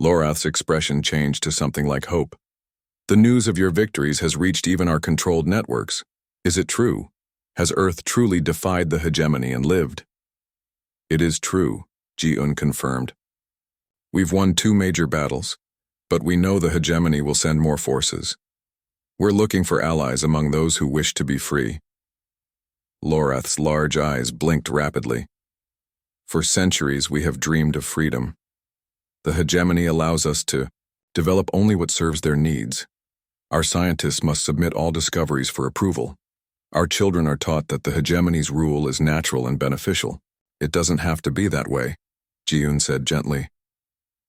Lorath's expression changed to something like hope. The news of your victories has reached even our controlled networks. Is it true? Has Earth truly defied the hegemony and lived? It is true, Ji-un confirmed. We've won 2 major battles, but we know the hegemony will send more forces. We're looking for allies among those who wish to be free. Lorath's large eyes blinked rapidly. For centuries we have dreamed of freedom. The hegemony allows us to develop only what serves their needs. Our scientists must submit all discoveries for approval. Our children are taught that the hegemony's rule is natural and beneficial. It doesn't have to be that way, Ji-un said gently.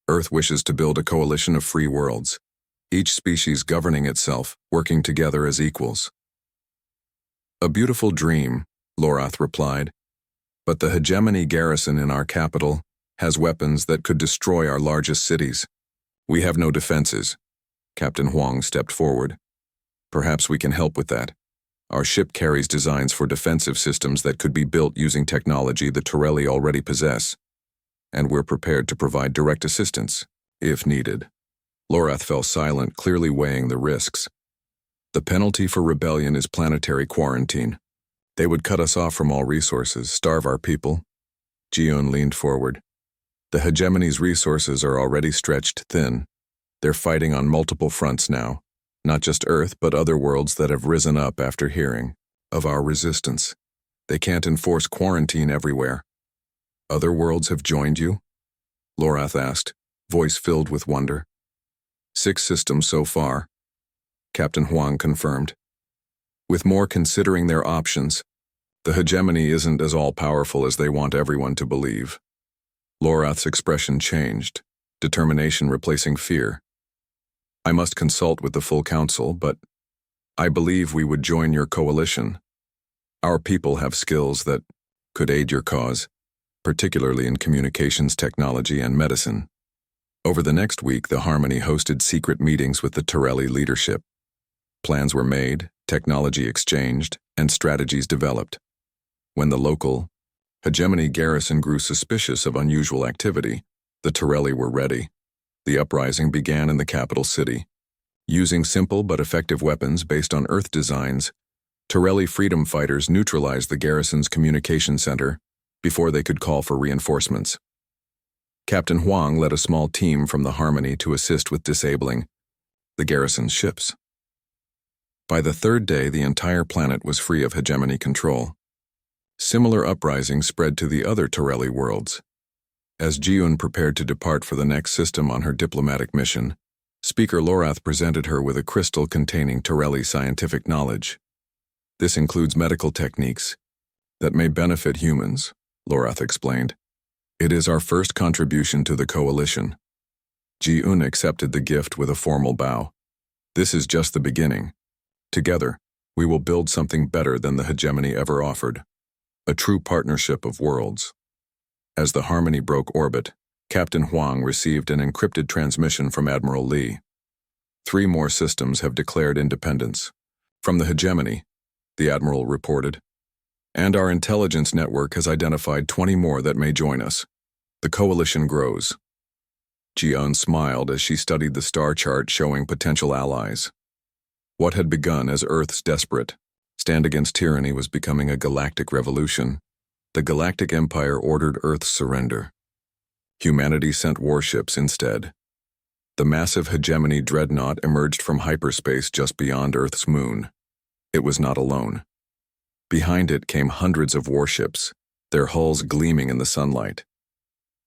Earth wishes to build a coalition of free worlds, each species governing itself, working together as equals. A beautiful dream, Lorath replied, but the hegemony garrison in our capital has weapons that could destroy our largest cities. We have no defenses. Captain Huang stepped forward. Perhaps we can help with that. Our ship carries designs for defensive systems that could be built using technology the Torelli already possess, and we're prepared to provide direct assistance, if needed. Lorath fell silent, clearly weighing the risks. The penalty for rebellion is planetary quarantine. They would cut us off from all resources, starve our people. Ji-un leaned forward. The hegemony's resources are already stretched thin. They're fighting on multiple fronts now, not just Earth, but other worlds that have risen up after hearing of our resistance. They can't enforce quarantine everywhere. Other worlds have joined you? Lorath asked, voice filled with wonder. 6 systems so far, Captain Huang confirmed. With more considering their options, the hegemony isn't as all-powerful as they want everyone to believe. Lorath's expression changed, determination replacing fear. I must consult with the full council, but I believe we would join your coalition. Our people have skills that could aid your cause, particularly in communications technology and medicine. Over the next week, the Harmony hosted secret meetings with the Torelli leadership. Plans were made, technology exchanged, and strategies developed. When the local hegemony garrison grew suspicious of unusual activity, the Torelli were ready. The uprising began in the capital city. Using simple but effective weapons based on Earth designs, Torelli freedom fighters neutralized the garrison's communication center before they could call for reinforcements. Captain Huang led a small team from the Harmony to assist with disabling the garrison's ships. By the 3rd day, the entire planet was free of hegemony control. Similar uprisings spread to the other Torelli worlds. As Ji-un prepared to depart for the next system on her diplomatic mission, Speaker Lorath presented her with a crystal containing Torelli scientific knowledge. This includes medical techniques that may benefit humans, Lorath explained. It is our first contribution to the coalition. Ji-un accepted the gift with a formal bow. This is just the beginning. Together, we will build something better than the hegemony ever offered. A true partnership of worlds. As the Harmony broke orbit, Captain Huang received an encrypted transmission from Admiral Li. 3 more systems have declared independence from the hegemony, the Admiral reported. And our intelligence network has identified 20 more that may join us. The coalition grows. Ji-un smiled as she studied the star chart showing potential allies. What had begun as Earth's desperate stand against tyranny was becoming a galactic revolution. The Galactic Empire ordered Earth's surrender. Humanity sent warships instead. The massive hegemony dreadnought emerged from hyperspace just beyond Earth's moon. It was not alone. Behind it came hundreds of warships, their hulls gleaming in the sunlight.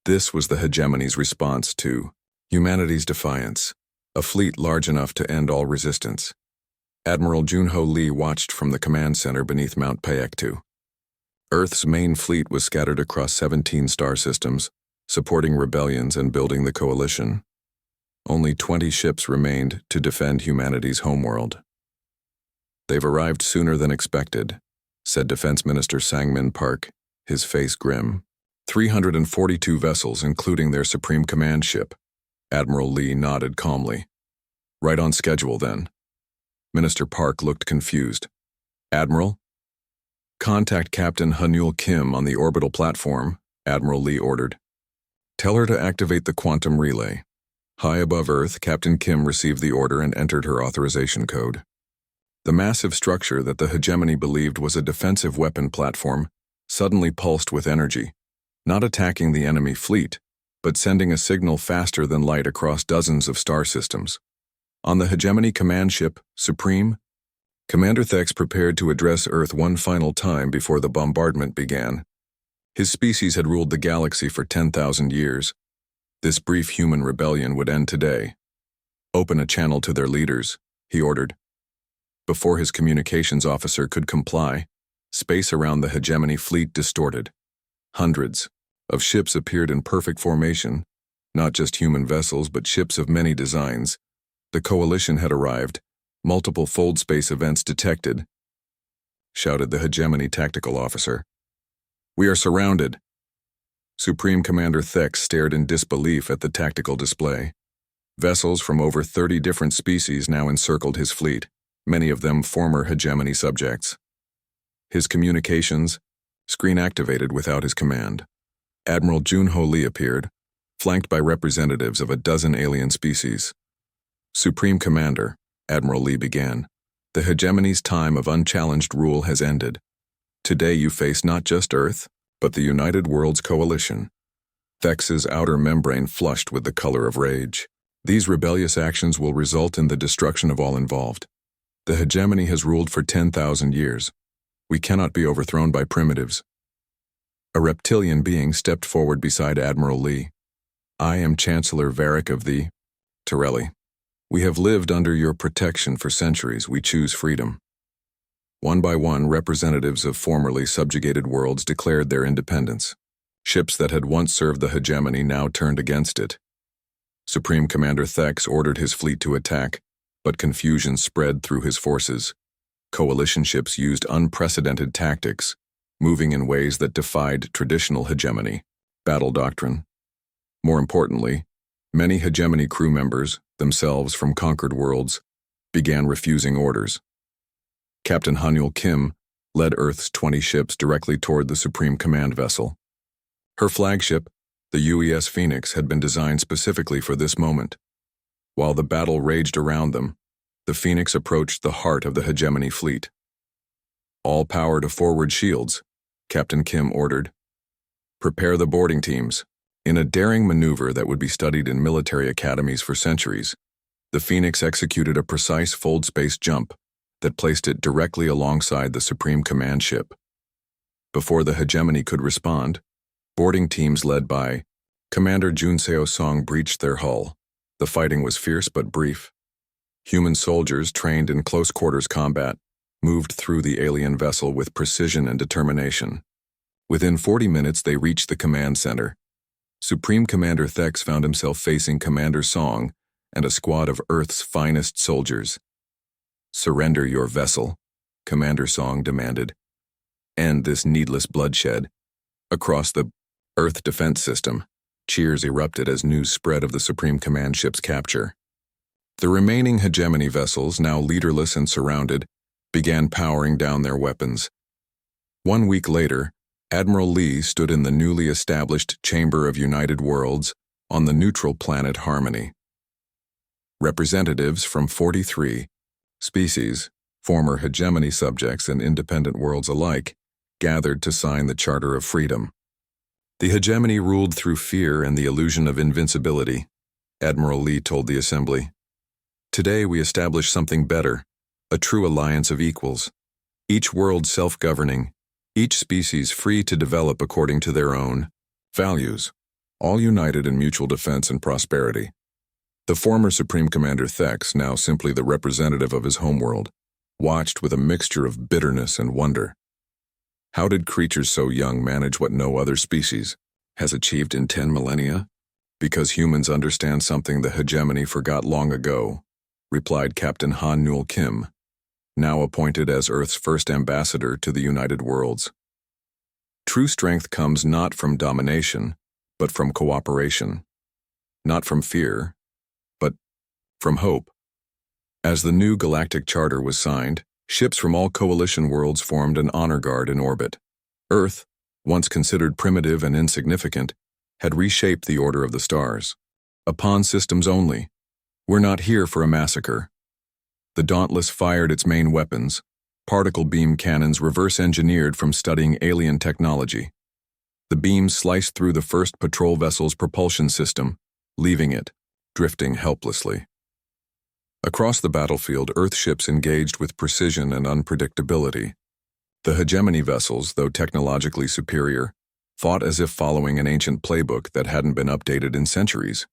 This was the hegemony's response to humanity's defiance, a fleet large enough to end all resistance. Admiral Junho Lee watched from the command center beneath Mount Paektu. Earth's main fleet was scattered across 17 star systems, supporting rebellions and building the coalition. Only 20 ships remained to defend humanity's homeworld. They've arrived sooner than expected, said Defense Minister Sang-Min Park, his face grim. 342 vessels, including their Supreme Command ship. Admiral Lee nodded calmly. Right on schedule, then. Minister Park looked confused. Admiral? Contact Captain Hanul Kim on the orbital platform, Admiral Lee ordered. Tell her to activate the quantum relay. High above Earth, Captain Kim received the order and entered her authorization code. The massive structure that the hegemony believed was a defensive weapon platform suddenly pulsed with energy, not attacking the enemy fleet, but sending a signal faster than light across dozens of star systems. On the hegemony command ship, Supreme, Commander Thex prepared to address Earth one final time before the bombardment began. His species had ruled the galaxy for 10,000 years. This brief human rebellion would end today. Open a channel to their leaders, he ordered. Before his communications officer could comply, space around the hegemony fleet distorted. Hundreds of ships appeared in perfect formation, not just human vessels but ships of many designs. The coalition had arrived, multiple fold space events detected, shouted the hegemony tactical officer. We are surrounded. Supreme Commander Thex stared in disbelief at the tactical display. Vessels from over 30 different species now encircled his fleet, many of them former hegemony subjects. His communications screen activated without his command. Admiral Junho Lee appeared, flanked by representatives of a dozen alien species. Supreme Commander, Admiral Lee began, the hegemony's time of unchallenged rule has ended. Today you face not just Earth, but the United Worlds Coalition. Thex's outer membrane flushed with the color of rage. These rebellious actions will result in the destruction of all involved. The hegemony has ruled for 10,000 years. We cannot be overthrown by primitives. A reptilian being stepped forward beside Admiral Lee. I am Chancellor Varric of the Torelli. We have lived under your protection for centuries. We choose freedom. One by one, representatives of formerly subjugated worlds declared their independence. Ships that had once served the hegemony now turned against it. Supreme Commander Thex ordered his fleet to attack, but confusion spread through his forces. Coalition ships used unprecedented tactics, moving in ways that defied traditional hegemony, battle doctrine. More importantly, many hegemony crew members, themselves from conquered worlds, began refusing orders. Captain Hanul Kim led Earth's 20 ships directly toward the Supreme Command vessel. Her flagship, the UES Phoenix, had been designed specifically for this moment. While the battle raged around them, the Phoenix approached the heart of the hegemony fleet. All power to forward shields, Captain Kim ordered. Prepare the boarding teams. In a daring maneuver that would be studied in military academies for centuries, the Phoenix executed a precise fold-space jump that placed it directly alongside the Supreme Command ship. Before the hegemony could respond, boarding teams led by Commander Junseo Song breached their hull. The fighting was fierce but brief. Human soldiers trained in close-quarters combat moved through the alien vessel with precision and determination. Within 40 minutes, they reached the command center. Supreme Commander Thex found himself facing Commander Song and a squad of Earth's finest soldiers. Surrender your vessel, Commander Song demanded. End this needless bloodshed. Across the Earth defense system, cheers erupted as news spread of the Supreme Command ship's capture. The remaining hegemony vessels, now leaderless and surrounded, began powering down their weapons. 1 week later, Admiral Lee stood in the newly established Chamber of United Worlds on the neutral planet Harmony. Representatives from 43 species, former hegemony subjects and independent worlds alike, gathered to sign the Charter of Freedom. The hegemony ruled through fear and the illusion of invincibility, Admiral Lee told the assembly. Today we establish something better, a true alliance of equals, each world self-governing, each species free to develop according to their own values, all united in mutual defense and prosperity. The former Supreme Commander Thex, now simply the representative of his homeworld, watched with a mixture of bitterness and wonder. How did creatures so young manage what no other species has achieved in 10 millennia? Because humans understand something the hegemony forgot long ago, replied Captain Hanul Kim, now appointed as Earth's first ambassador to the United Worlds. True strength comes not from domination, but from cooperation. Not from fear, but from hope. As the new Galactic Charter was signed, ships from all coalition worlds formed an honor guard in orbit. Earth, once considered primitive and insignificant, had reshaped the order of the stars. Upon systems only. We're not here for a massacre. The Dauntless fired its main weapons, particle beam cannons reverse-engineered from studying alien technology. The beams sliced through the first patrol vessel's propulsion system, leaving it, drifting helplessly. Across the battlefield, Earth ships engaged with precision and unpredictability. The hegemony vessels, though technologically superior, fought as if following an ancient playbook that hadn't been updated in centuries.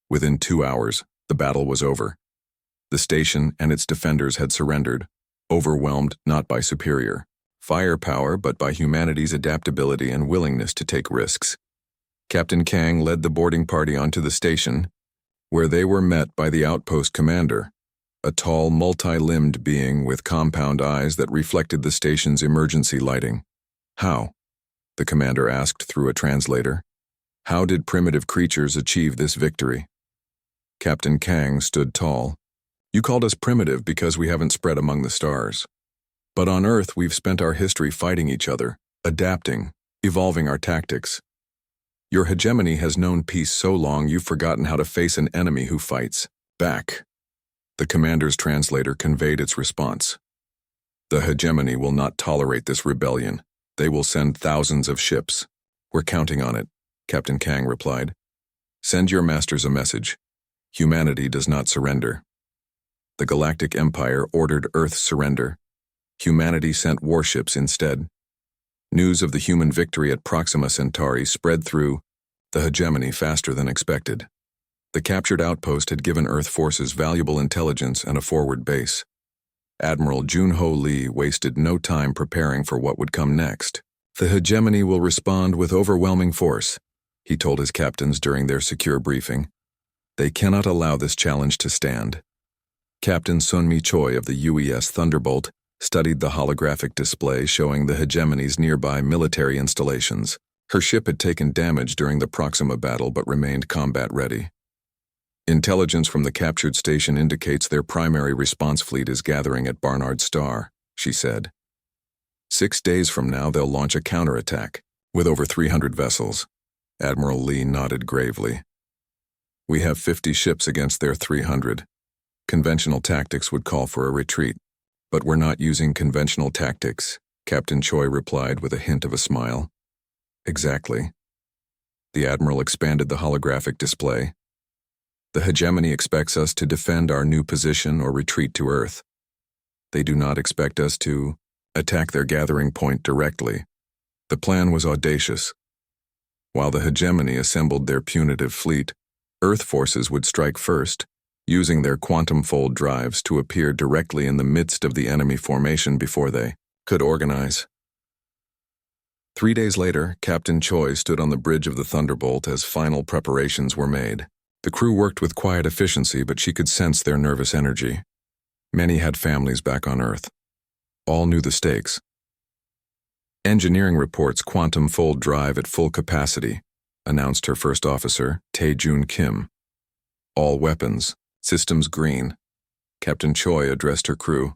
Within 2 hours, the battle was over. The station and its defenders had surrendered, overwhelmed not by superior firepower but by humanity's adaptability and willingness to take risks. Captain Kang led the boarding party onto the station, where they were met by the outpost commander, a tall, multi-limbed being with compound eyes that reflected the station's emergency lighting. How? The commander asked through a translator. How did primitive creatures achieve this victory? Captain Kang stood tall. You called us primitive because we haven't spread among the stars. But on Earth, we've spent our history fighting each other, adapting, evolving our tactics. Your hegemony has known peace so long you've forgotten how to face an enemy who fights back. The commander's translator conveyed its response. The hegemony will not tolerate this rebellion. They will send thousands of ships. We're counting on it, Captain Kang replied. Send your masters a message. Humanity does not surrender. The Galactic Empire ordered Earth's surrender. Humanity sent warships instead. News of the human victory at Proxima Centauri spread through the hegemony faster than expected. The captured outpost had given Earth forces valuable intelligence and a forward base. Admiral Junho Lee wasted no time preparing for what would come next. The hegemony will respond with overwhelming force, he told his captains during their secure briefing. They cannot allow this challenge to stand. Captain Sunmi Choi of the UES Thunderbolt studied the holographic display showing the hegemony's nearby military installations. Her ship had taken damage during the Proxima battle but remained combat-ready. Intelligence from the captured station indicates their primary response fleet is gathering at Barnard Star, she said. 6 days from now, they'll launch a counterattack, with over 300 vessels. Admiral Lee nodded gravely. We have 50 ships against their 300. Conventional tactics would call for a retreat. But we're not using conventional tactics, Captain Choi replied with a hint of a smile. Exactly. The Admiral expanded the holographic display. The hegemony expects us to defend our new position or retreat to Earth. They do not expect us to attack their gathering point directly. The plan was audacious. While the hegemony assembled their punitive fleet, Earth forces would strike first, using their quantum fold drives to appear directly in the midst of the enemy formation before they could organize. 3 days later, Captain Choi stood on the bridge of the Thunderbolt as final preparations were made. The crew worked with quiet efficiency, but she could sense their nervous energy. Many had families back on Earth. All knew the stakes. Engineering reports quantum fold drive at full capacity, announced her first officer, Tae-Jun Kim. All weapons, systems green. Captain Choi addressed her crew.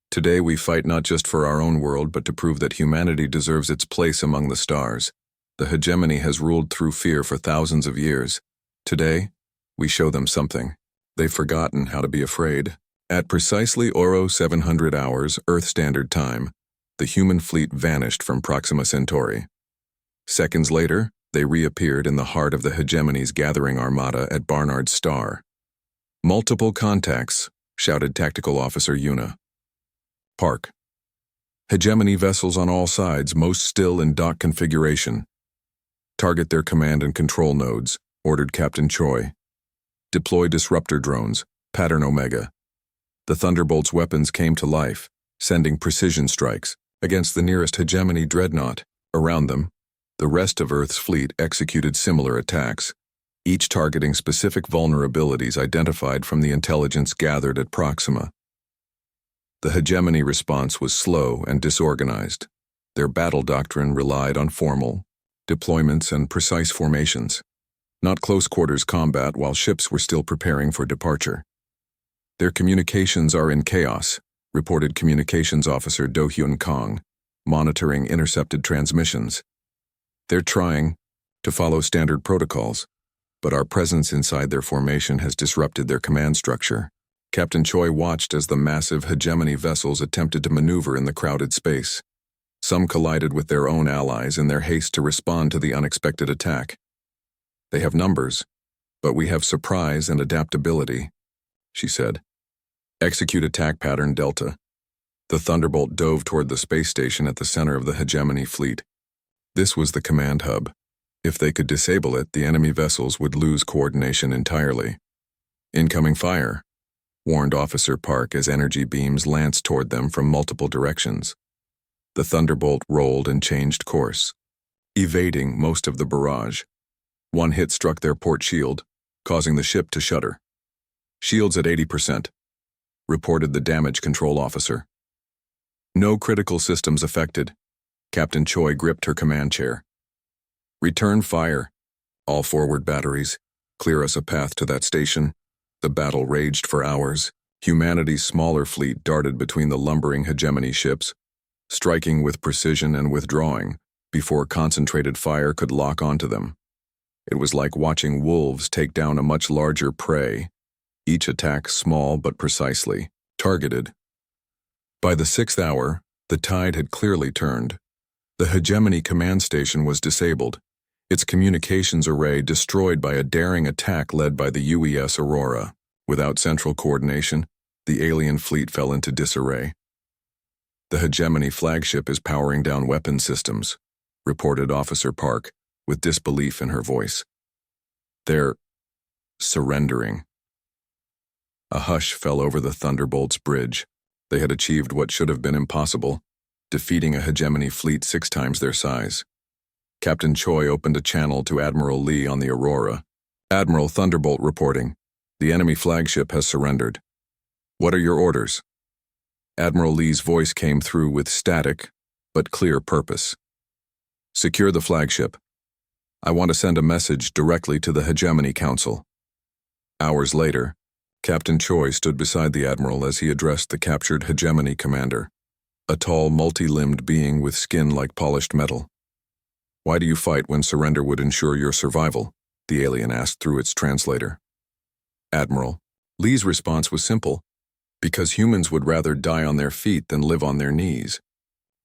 Today we fight not just for our own world, but to prove that humanity deserves its place among the stars. The hegemony has ruled through fear for thousands of years. Today, we show them something. They've forgotten how to be afraid. At precisely Oro 700 hours, Earth Standard Time, the human fleet vanished from Proxima Centauri. Seconds later, they reappeared in the heart of the hegemony's gathering armada at Barnard Star. Multiple contacts, shouted Tactical Officer Yuna. Park. Hegemony vessels on all sides, most still in dock configuration. Target their command and control nodes, ordered Captain Choi. Deploy disruptor drones, Pattern Omega. The Thunderbolt's weapons came to life, sending precision strikes against the nearest hegemony dreadnought. Around them, the rest of Earth's fleet executed similar attacks, each targeting specific vulnerabilities identified from the intelligence gathered at Proxima. The hegemony response was slow and disorganized. Their battle doctrine relied on formal deployments and precise formations, not close-quarters combat while ships were still preparing for departure. Their communications are in chaos, reported Communications Officer Do-Hyun Kong, monitoring intercepted transmissions. They're trying to follow standard protocols, but our presence inside their formation has disrupted their command structure. Captain Choi watched as the massive hegemony vessels attempted to maneuver in the crowded space. Some collided with their own allies in their haste to respond to the unexpected attack. They have numbers, but we have surprise and adaptability, she said. Execute attack pattern Delta. The Thunderbolt dove toward the space station at the center of the hegemony fleet. This was the command hub. If they could disable it, the enemy vessels would lose coordination entirely. Incoming fire, warned Officer Park as energy beams lanced toward them from multiple directions. The Thunderbolt rolled and changed course, evading most of the barrage. One hit struck their port shield, causing the ship to shudder. Shields at 80%, reported the damage control officer. No critical systems affected. Captain Choi gripped her command chair. Return fire. All forward batteries. Clear us a path to that station. The battle raged for hours. Humanity's smaller fleet darted between the lumbering hegemony ships, striking with precision and withdrawing before concentrated fire could lock onto them. It was like watching wolves take down a much larger prey, each attack small but precisely targeted. By the 6th hour, the tide had clearly turned. The hegemony command station was disabled, its communications array destroyed by a daring attack led by the UES Aurora. Without central coordination, the alien fleet fell into disarray. The hegemony flagship is powering down weapon systems, reported Officer Park, with disbelief in her voice. They're surrendering. A hush fell over the Thunderbolt's bridge. They had achieved what should have been impossible, defeating a hegemony fleet 6 times their size. Captain Choi opened a channel to Admiral Lee on the Aurora. Admiral, Thunderbolt reporting. The enemy flagship has surrendered. What are your orders? Admiral Lee's voice came through with static, but clear purpose. Secure the flagship. I want to send a message directly to the Hegemony Council. Hours later, Captain Choi stood beside the Admiral as he addressed the captured hegemony commander, a tall, multi-limbed being with skin like polished metal. Why do you fight when surrender would ensure your survival? The alien asked through its translator. Admiral, Lee's response was simple. Because humans would rather die on their feet than live on their knees.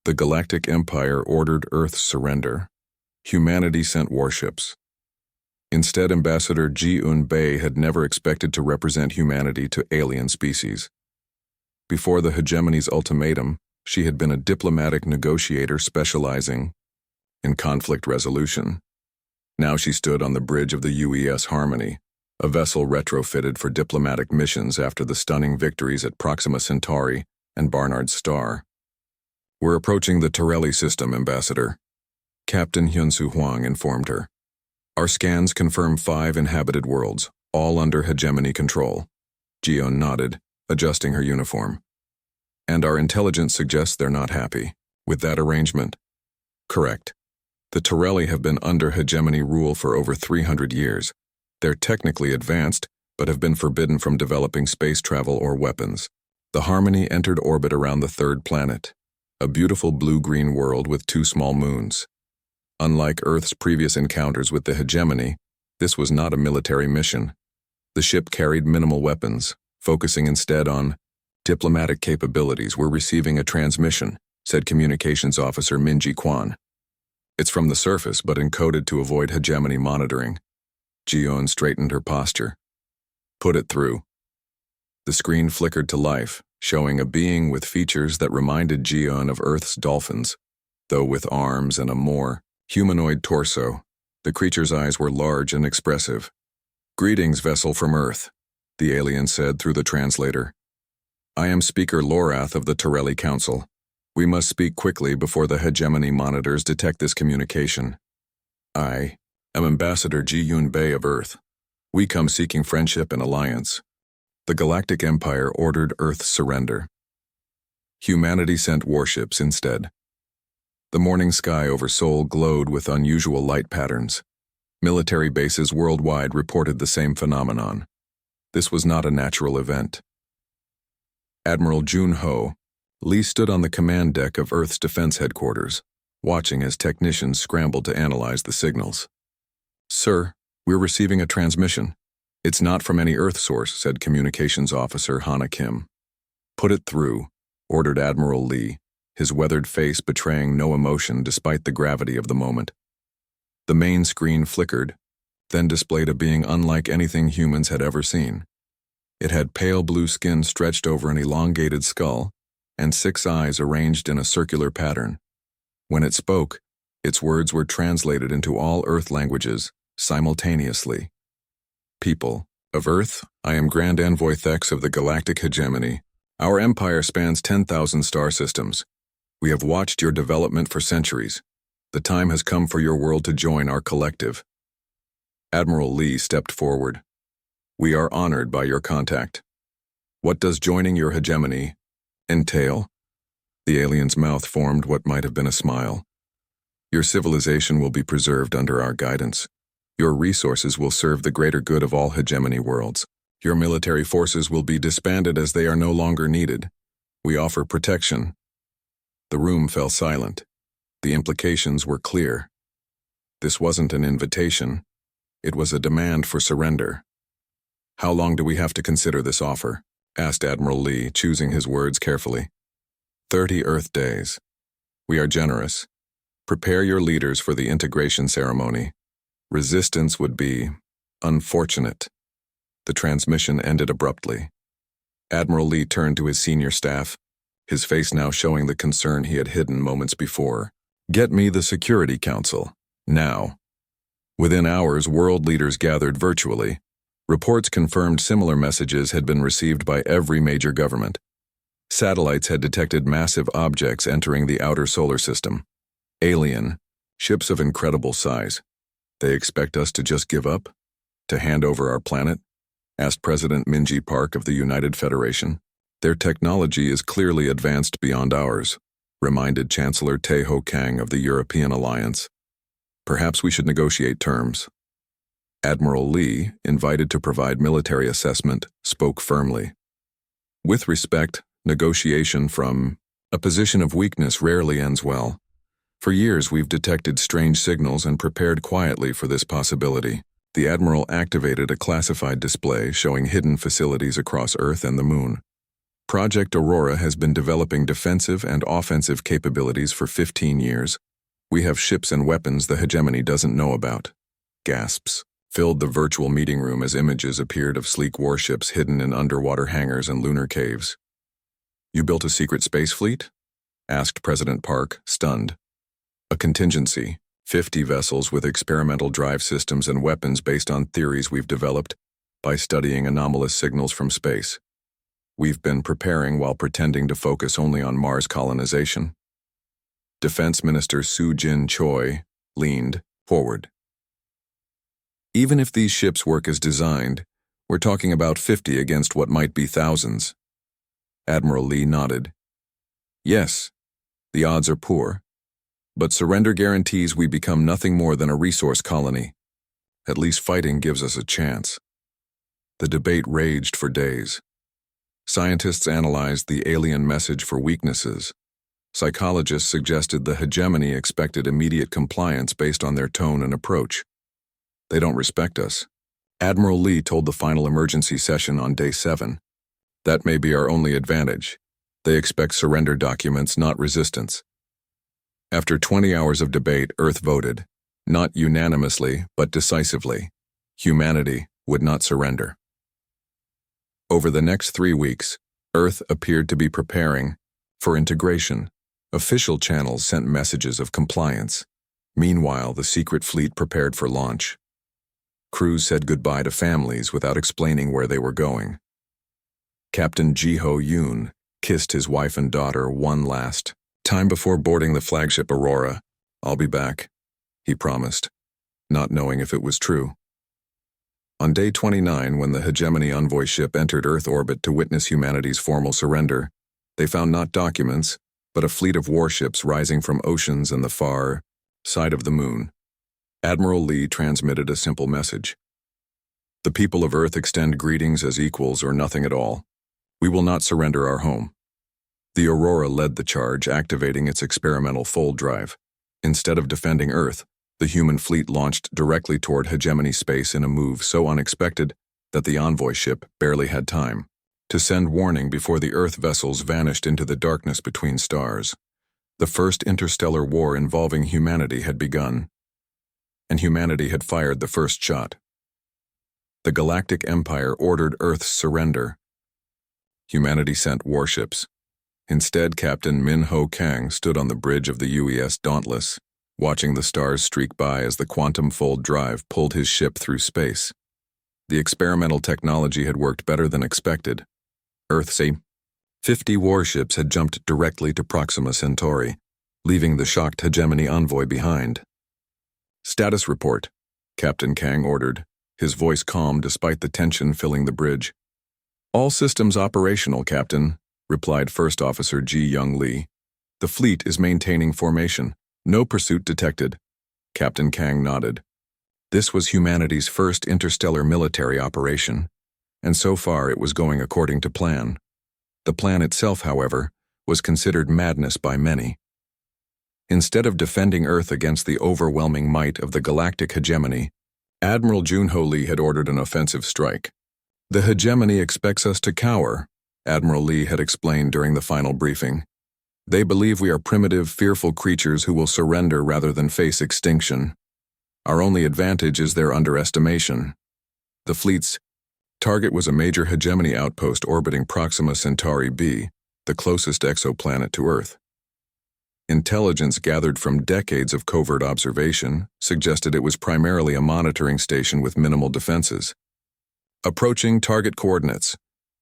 The Galactic Empire ordered Earth's surrender. Humanity sent warships. Instead, Ambassador Ji-un Bae had never expected to represent humanity to alien species. Before the hegemony's ultimatum, she had been a diplomatic negotiator specializing in conflict resolution. Now she stood on the bridge of the UES Harmony, a vessel retrofitted for diplomatic missions after the stunning victories at Proxima Centauri and Barnard's Star. We're approaching the Torelli system, Ambassador, Captain Hyun-Soo Hwang informed her. Our scans confirm 5 inhabited worlds, all under hegemony control. Ji-un nodded, adjusting her uniform. And our intelligence suggests they're not happy with that arrangement. Correct. The Torelli have been under hegemony rule for over 300 years. They're technically advanced, but have been forbidden from developing space travel or weapons. The Harmony entered orbit around the 3rd planet, a beautiful blue-green world with 2 small moons. Unlike Earth's previous encounters with the hegemony, this was not a military mission. The ship carried minimal weapons, focusing instead on diplomatic capabilities. We're receiving a transmission, said Communications Officer Min-ji Kwan. It's from the surface, but encoded to avoid hegemony monitoring. Ji-un straightened her posture. Put it through. The screen flickered to life, showing a being with features that reminded Ji-un of Earth's dolphins, though with arms and a more humanoid torso. The creature's eyes were large and expressive. Greetings, vessel from Earth, the alien said through the translator. I am Speaker Lorath of the Torelli Council. We must speak quickly before the hegemony monitors detect this communication. I am Ambassador Ji-un Bae of Earth. We come seeking friendship and alliance. The Galactic Empire ordered Earth's surrender. Humanity sent warships instead. The morning sky over Seoul glowed with unusual light patterns. Military bases worldwide reported the same phenomenon. This was not a natural event. Admiral Jun Ho, Lee stood on the command deck of Earth's Defense Headquarters, watching as technicians scrambled to analyze the signals. Sir, "We're receiving a transmission. It's not from any Earth source," said Communications Officer Hana Kim. "Put it through," ordered Admiral Lee, his weathered face betraying no emotion despite the gravity of the moment. The main screen flickered, then displayed a being unlike anything humans had ever seen. It had pale blue skin stretched over an elongated skull, and 6 eyes arranged in a circular pattern. When it spoke, its words were translated into all Earth languages, simultaneously. "People of Earth, I am Grand Envoy Thex of the Galactic Hegemony. Our empire spans 10,000 star systems. We have watched your development for centuries. The time has come for your world to join our collective." Admiral Lee stepped forward. "We are honored by your contact. What does joining your hegemony entail?" The alien's mouth formed what might have been a smile. "Your civilization will be preserved under our guidance. Your resources will serve the greater good of all hegemony worlds. Your military forces will be disbanded as they are no longer needed. We offer protection." The room fell silent. The implications were clear. This wasn't an invitation. It was a demand for surrender. "How long do we have to consider this offer?" asked Admiral Lee, choosing his words carefully. 30 Earth days. We are generous. Prepare your leaders for the integration ceremony. Resistance would be unfortunate." The transmission ended abruptly. Admiral Lee turned to his senior staff, his face now showing the concern he had hidden moments before. "Get me the Security Council, now." Within hours, world leaders gathered virtually. Reports confirmed similar messages had been received by every major government. Satellites had detected massive objects entering the outer solar system. Alien, ships of incredible size. "They expect us to just give up? To hand over our planet?" asked President Minji Park of the United Federation. "Their technology is clearly advanced beyond ours," reminded Chancellor Tae-ho Kang of the European Alliance. "Perhaps we should negotiate terms." Admiral Lee, invited to provide military assessment, spoke firmly. "With respect, negotiation from a position of weakness rarely ends well. For years we've detected strange signals and prepared quietly for this possibility." The Admiral activated a classified display showing hidden facilities across Earth and the Moon. "Project Aurora has been developing defensive and offensive capabilities for 15 years. We have ships and weapons the hegemony doesn't know about." Gasps filled the virtual meeting room as images appeared of sleek warships hidden in underwater hangars and lunar caves. "You built a secret space fleet?" asked President Park, stunned. "A contingency. 50 vessels with experimental drive systems and weapons based on theories we've developed by studying anomalous signals from space. We've been preparing while pretending to focus only on Mars colonization." Defense Minister Soo Jin Choi leaned forward. "Even if these ships work as designed, we're talking about 50 against what might be thousands." Admiral Lee nodded. "Yes, the odds are poor. But surrender guarantees we become nothing more than a resource colony. At least fighting gives us a chance." The debate raged for days. Scientists analyzed the alien message for weaknesses. Psychologists suggested the hegemony expected immediate compliance based on their tone and approach. "They don't respect us," Admiral Lee told the final emergency session on day 7. "That may be our only advantage. They expect surrender documents, not resistance." After 20 hours of debate, Earth voted, not unanimously, but decisively. Humanity would not surrender. Over the next 3 weeks, Earth appeared to be preparing for integration. Official channels sent messages of compliance. Meanwhile, the secret fleet prepared for launch. Crews said goodbye to families without explaining where they were going. Captain Ji-ho Yoon kissed his wife and daughter one last time before boarding the flagship Aurora. "I'll be back," he promised, not knowing if it was true. On day 29, when the Hegemony envoy ship entered Earth orbit to witness humanity's formal surrender, they found not documents, but a fleet of warships rising from oceans and the far side of the moon. Admiral Lee transmitted a simple message. "The people of Earth extend greetings as equals or nothing at all. We will not surrender our home." The Aurora led the charge, activating its experimental fold drive. Instead of defending Earth, The human fleet launched directly toward hegemony space in a move so unexpected that the envoy ship barely had time to send warning before the Earth vessels vanished into the darkness between stars. The first interstellar war involving humanity had begun, and humanity had fired the first shot. The Galactic Empire ordered Earth's surrender. Humanity sent warships. Instead, Captain Min Ho Kang stood on the bridge of the UES Dauntless, watching the stars streak by as the quantum fold drive pulled his ship through space. The experimental technology had worked better than expected. Earth's 50 warships had jumped directly to Proxima Centauri, leaving the shocked hegemony envoy behind. "Status report," Captain Kang ordered, his voice calm despite the tension filling the bridge. "All systems operational, Captain," replied First Officer Ji Young Lee. "The fleet is maintaining formation. No pursuit detected." Captain Kang nodded. This was humanity's first interstellar military operation, and so far it was going according to plan. The plan itself, however, was considered madness by many. Instead of defending Earth against the overwhelming might of the galactic hegemony, Admiral Junho Lee had ordered an offensive strike. "The hegemony expects us to cower," Admiral Lee had explained during the final briefing. "They believe we are primitive, fearful creatures who will surrender rather than face extinction. Our only advantage is their underestimation." The fleet's target was a major hegemony outpost orbiting Proxima Centauri b, the closest exoplanet to Earth. Intelligence gathered from decades of covert observation suggested it was primarily a monitoring station with minimal defenses. "Approaching target coordinates,"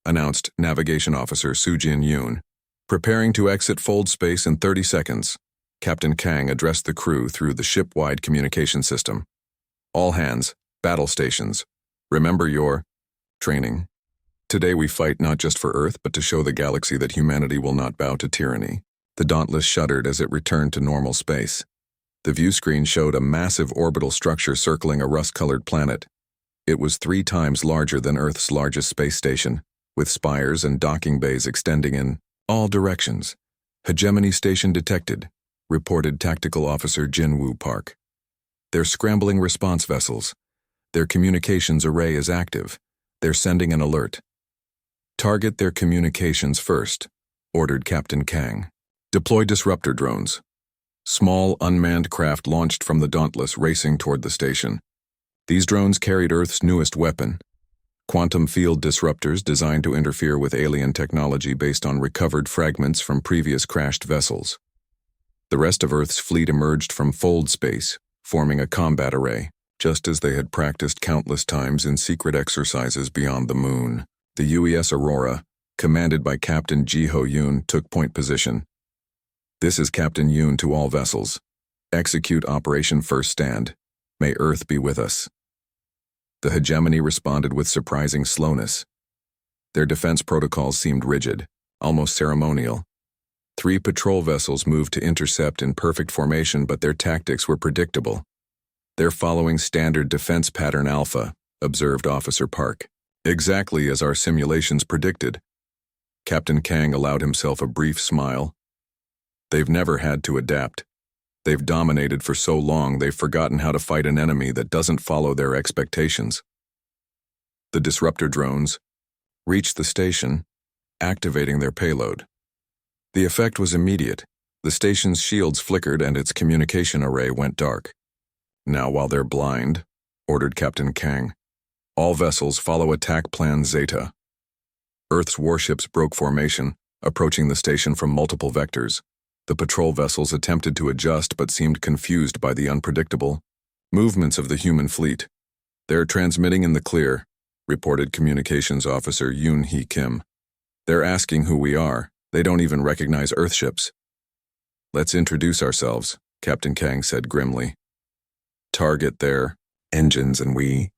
announced Navigation Officer Soo-Jin Yoon. "Preparing to exit fold space in 30 seconds. Captain Kang addressed the crew through the ship-wide communication system. "All hands, battle stations. Remember your training. Today we fight not just for Earth, but to show the galaxy that humanity will not bow to tyranny." The Dauntless shuddered as it returned to normal space. The view screen showed a massive orbital structure circling a rust-colored planet. It was 3 times larger than Earth's largest space station, with spires and docking bays extending in all directions. "Hegemony station detected," reported Tactical Officer Jin Woo Park. "They're scrambling response vessels. Their communications array is active. They're sending an alert." "Target their communications first," ordered Captain Kang. "Deploy disruptor drones." Small, unmanned craft launched from the Dauntless, racing toward the station. These drones carried Earth's newest weapon, quantum field disruptors designed to interfere with alien technology based on recovered fragments from previous crashed vessels. The rest of Earth's fleet emerged from fold space, forming a combat array, just as they had practiced countless times in secret exercises beyond the moon. The UES Aurora, commanded by Captain Ji Ho Yoon, took point position. "This is Captain Yoon to all vessels. Execute Operation First Stand. May Earth be with us." The hegemony responded with surprising slowness. Their defense protocols seemed rigid, almost ceremonial. 3 patrol vessels moved to intercept in perfect formation, but their tactics were predictable. "They're following standard defense pattern Alpha," observed Officer Park. "Exactly as our simulations predicted." Captain Kang allowed himself a brief smile. "They've never had to adapt. They've dominated for so long they've forgotten how to fight an enemy that doesn't follow their expectations." The disruptor drones reached the station, activating their payload. The effect was immediate. The station's shields flickered and its communication array went dark. "Now while they're blind," ordered Captain Kang, "all vessels follow attack plan Zeta." Earth's warships broke formation, approaching the station from multiple vectors. The patrol vessels attempted to adjust but seemed confused by the unpredictable movements of the human fleet. "They're transmitting in the clear," reported Communications Officer Yoon Hee Kim. "They're asking who we are. They don't even recognize Earthships." "Let's introduce ourselves," Captain Kang said grimly. "Target their engines and we